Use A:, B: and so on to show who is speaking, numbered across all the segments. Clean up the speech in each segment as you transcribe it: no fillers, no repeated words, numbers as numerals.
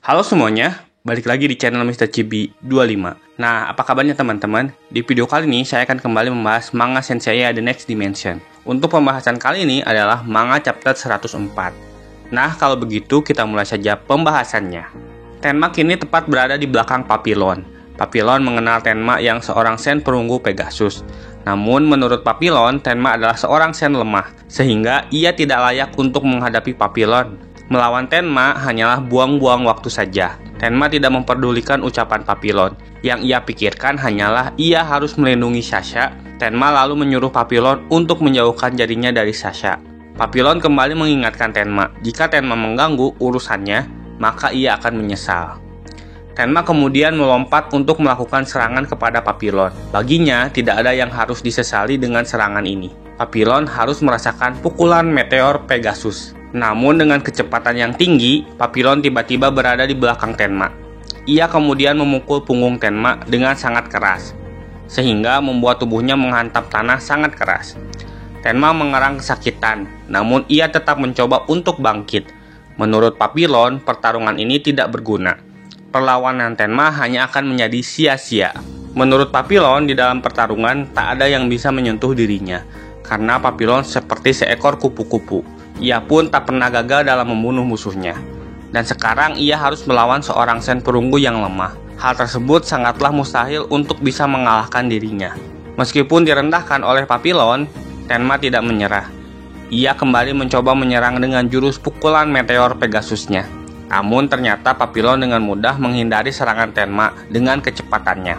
A: Halo semuanya, balik lagi di channel Mr. Chibi 25. Nah, apa kabarnya teman-teman? Di video kali ini saya akan kembali membahas manga Sensei The Next Dimension. Untuk pembahasan kali ini adalah manga chapter 104. Nah, kalau begitu kita mulai saja pembahasannya. Tenma kini tepat berada di belakang Papillon. Papillon mengenal Tenma yang seorang sen perunggu Pegasus. Namun menurut Papillon, Tenma adalah seorang sen lemah, sehingga ia tidak layak untuk menghadapi Papillon. Melawan Tenma hanyalah buang-buang waktu saja. Tenma tidak memperdulikan ucapan Papillon. Yang ia pikirkan hanyalah ia harus melindungi Sasha. Tenma lalu menyuruh Papillon untuk menjauhkan jarinya dari Sasha. Papillon kembali mengingatkan Tenma, jika Tenma mengganggu urusannya, maka ia akan menyesal. Tenma kemudian melompat untuk melakukan serangan kepada Papillon. Baginya, tidak ada yang harus disesali dengan serangan ini. Papillon harus merasakan pukulan meteor Pegasus. Namun dengan kecepatan yang tinggi, Papillon tiba-tiba berada di belakang Tenma. Ia kemudian memukul punggung Tenma dengan sangat keras, sehingga membuat tubuhnya menghantam tanah sangat keras. Tenma mengerang kesakitan, namun ia tetap mencoba untuk bangkit. Menurut Papillon, pertarungan ini tidak berguna. Perlawanan Tenma hanya akan menjadi sia-sia. Menurut Papillon, di dalam pertarungan tak ada yang bisa menyentuh dirinya, karena Papillon seperti seekor kupu-kupu. Ia pun tak pernah gagal dalam membunuh musuhnya. Dan sekarang ia harus melawan seorang sen perunggu yang lemah. Hal tersebut sangatlah mustahil untuk bisa mengalahkan dirinya. Meskipun direndahkan oleh Papillon, Tenma tidak menyerah. Ia kembali mencoba menyerang dengan jurus pukulan meteor Pegasusnya. Namun ternyata Papillon dengan mudah menghindari serangan Tenma dengan kecepatannya.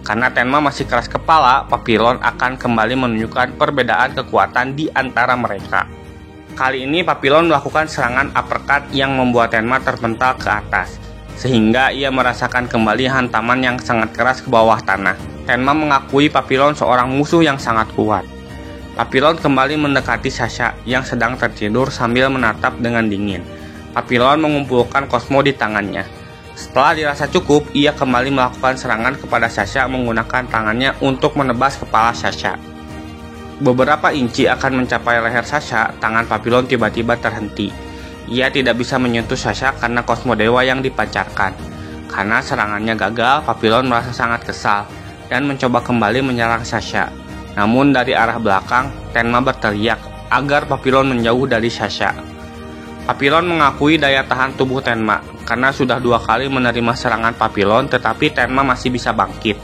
A: Karena Tenma masih keras kepala, Papillon akan kembali menunjukkan perbedaan kekuatan di antara mereka. Kali ini Papillon melakukan serangan uppercut yang membuat Tenma terpental ke atas, sehingga ia merasakan kembali hantaman yang sangat keras ke bawah tanah. Tenma mengakui Papillon seorang musuh yang sangat kuat. Papillon kembali mendekati Sasha yang sedang tertidur sambil menatap dengan dingin. Papillon mengumpulkan Cosmo di tangannya. Setelah dirasa cukup, ia kembali melakukan serangan kepada Sasha menggunakan tangannya untuk menebas kepala Sasha. Beberapa inci akan mencapai leher Sasha, tangan Papillon tiba-tiba terhenti. Ia tidak bisa menyentuh Sasha karena Cosmo Dewa yang dipancarkan. Karena serangannya gagal, Papillon merasa sangat kesal dan mencoba kembali menyerang Sasha. Namun dari arah belakang, Tenma berteriak agar Papillon menjauh dari Sasha. Papillon mengakui daya tahan tubuh Tenma karena sudah 2 kali menerima serangan Papillon, tetapi Tenma masih bisa bangkit.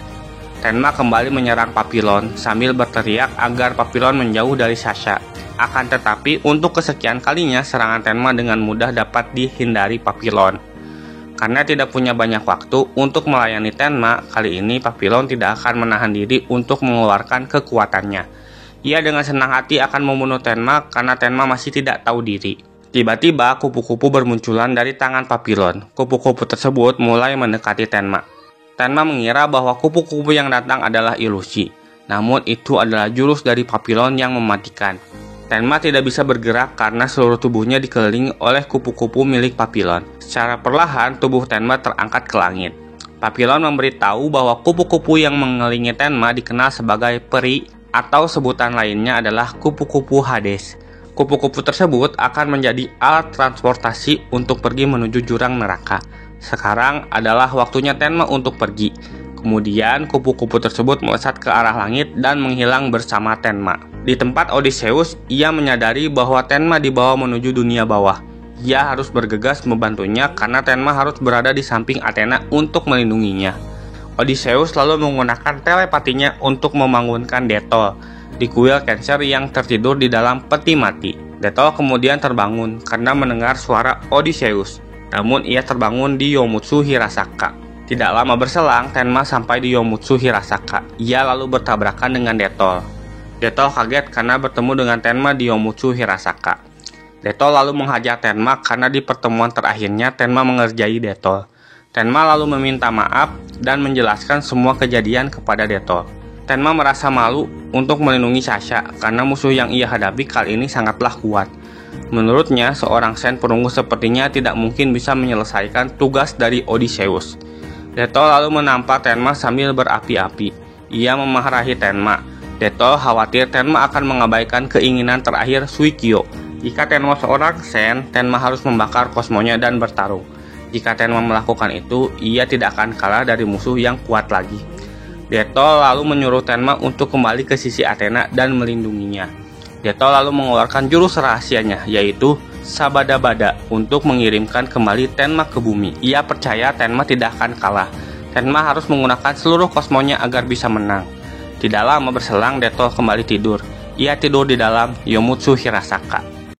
A: Tenma kembali menyerang Papillon sambil berteriak agar Papillon menjauh dari Sasha. Akan tetapi untuk kesekian kalinya serangan Tenma dengan mudah dapat dihindari Papillon. Karena tidak punya banyak waktu untuk melayani Tenma, kali ini Papillon tidak akan menahan diri untuk mengeluarkan kekuatannya. Ia dengan senang hati akan membunuh Tenma karena Tenma masih tidak tahu diri. Tiba-tiba kupu-kupu bermunculan dari tangan Papillon. Kupu-kupu tersebut mulai mendekati Tenma. Tenma mengira bahwa kupu-kupu yang datang adalah ilusi, namun itu adalah jurus dari Papillon yang mematikan. Tenma tidak bisa bergerak karena seluruh tubuhnya dikelilingi oleh kupu-kupu milik Papillon. Secara perlahan, tubuh Tenma terangkat ke langit. Papillon memberitahu bahwa kupu-kupu yang mengelilingi Tenma dikenal sebagai peri, atau sebutan lainnya adalah kupu-kupu Hades. Kupu-kupu tersebut akan menjadi alat transportasi untuk pergi menuju jurang neraka. Sekarang adalah waktunya Tenma untuk pergi. Kemudian kupu-kupu tersebut melesat ke arah langit dan menghilang bersama Tenma. Di tempat Odysseus, ia menyadari bahwa Tenma dibawa menuju dunia bawah. Ia harus bergegas membantunya karena Tenma harus berada di samping Athena untuk melindunginya. Odysseus lalu menggunakan telepatinya untuk membangunkan Detol di kuil Cancer yang tertidur di dalam peti mati. Detol kemudian terbangun karena mendengar suara Odysseus. Namun ia terbangun di Yomutsu Hirasaka. Tidak lama berselang, Tenma sampai di Yomutsu Hirasaka. Ia lalu bertabrakan dengan Detol. Detol kaget karena bertemu dengan Tenma di Yomutsu Hirasaka. Detol lalu menghajar Tenma karena di pertemuan terakhirnya Tenma mengerjai Detol. Tenma lalu meminta maaf dan menjelaskan semua kejadian kepada Detol. Tenma merasa malu untuk melindungi Sasha karena musuh yang ia hadapi kali ini sangatlah kuat. Menurutnya, seorang sen perunggu sepertinya tidak mungkin bisa menyelesaikan tugas dari Odysseus. Detol lalu menampar Tenma sambil berapi-api. Ia memarahi Tenma. Detol khawatir Tenma akan mengabaikan keinginan terakhir Suikyo. Jika Tenma seorang sen, Tenma harus membakar kosmonya dan bertarung. Jika Tenma melakukan itu, ia tidak akan kalah dari musuh yang kuat lagi. Detol lalu menyuruh Tenma untuk kembali ke sisi Athena dan melindunginya. Detol lalu mengeluarkan jurus rahasianya, yaitu Sabada-bada, untuk mengirimkan kembali Tenma ke bumi. Ia percaya Tenma tidak akan kalah. Tenma harus menggunakan seluruh kosmonya agar bisa menang. Tidak lama berselang, Detol kembali tidur. Ia tidur di dalam Yomutsu Hirasaka.